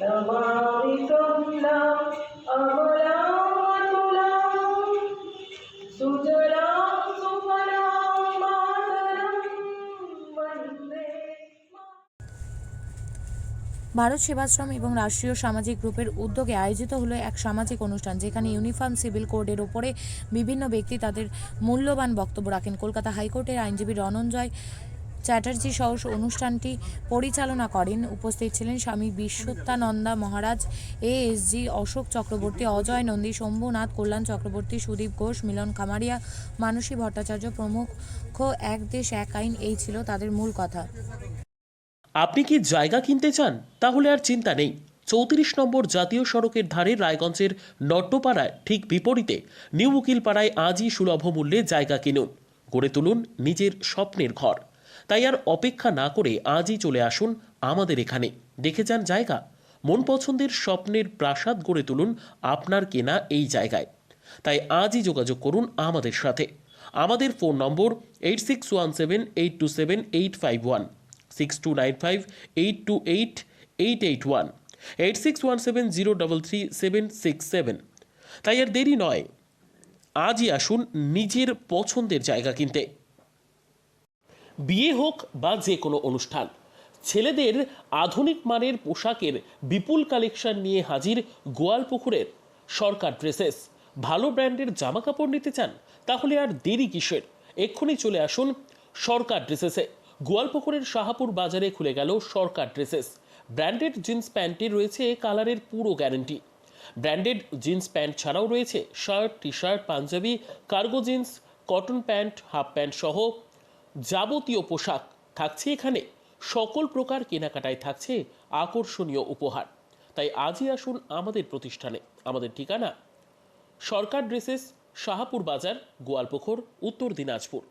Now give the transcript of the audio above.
नमामि कमलाम् अमलाम् सुजलां सुफलां मातरं वन्दे। ভারত সেবাশ্রম এবং রাষ্ট্রীয় সামাজিক গ্রুপের উদ্যোগে আয়োজিত হলো এক সামাজিক অনুষ্ঠান, যেখানে ইউনিফর্ম সিভিল কোডের ওপরে বিভিন্ন ব্যক্তি তাদের মূল্যবান বক্তব্য রাখেন। কলকাতা হাইকোর্টের আইনজীবী রণঞ্জয় চ্যাটার্জি সহ অনুষ্ঠানটি পরিচালনা করেন। উপস্থিত ছিলেন স্বামী বিশ্বত্যানন্দা মহারাজ, এএসজি অশোক চক্রবর্তী, অজয় নন্দী, শম্ভুনাথ, কল্যাণ চক্রবর্তী, সুদীপ ঘোষ, মিলন খামারিয়া, মানসী ভট্টাচার্য প্রমুখ। এক দেশ এক আইন, এই ছিল তাদের মূল কথা। আপনি কি জায়গা কিনতে চান? তাহলে আর চিন্তা নেই। 34 নম্বর জাতীয় সড়কের ধারে রায়গঞ্জের নট্টপাড়ায় ঠিক বিপরীতে নিউ উকিলপাড়ায় আজই সুলভ মূল্যে জায়গা কিনুন, গড়ে তুলুন নিজের স্বপ্নের ঘর। তাই আর অপেক্ষা না করে আজই চলে আসুন আমাদের এখানে, দেখে যান জায়গা। মন পছন্দের স্বপ্নের প্রাসাদ গড়ে তুলুন আপনার কেনা এই জায়গায়। তাই আজই যোগাযোগ করুন আমাদের সাথে। আমাদের ফোন নম্বর 8617827851, 6295828881, 8617033767। তাই আর দেরি নয়, আজই আসুন নিজের পছন্দের জায়গা কিনতে। বিয়ে হোক বা যে কোনো অনুষ্ঠান, ছেলেদের আধুনিক মানের পোশাকের বিপুল কালেকশন নিয়ে হাজির গোয়ালপুকুরের সরকার ড্রেসেস। ভালো ব্র্যান্ডের জামা কাপড় নিতে চান? তাহলে আর দেরি কিসের? এক্ষুনি চলে আসুন সরকার ড্রেসেসে। গোয়ালপুকুরের শাহাপুর বাজারে খুলে গেল সরকার ড্রেসেস। ব্র্যান্ডেড জিন্স প্যান্টে রয়েছে কালারের পুরো গ্যারেন্টি। ব্র্যান্ডেড জিন্স প্যান্ট ছাড়াও রয়েছে shirt, T shirt, panjabi, cargo jeans, cotton pant, half pant সহ যাবতীয় পোশাক থাকছে এখানে। সকল প্রকার কেনাকাটায় থাকছে আকর্ষণীয় উপহার। তাই আজই আসুন আমাদের প্রতিষ্ঠানে। আমাদের ঠিকানা সরকার ড্রেসেস, শাহাপুর বাজার, গোয়ালপুকুর, উত্তর দিনাজপুর।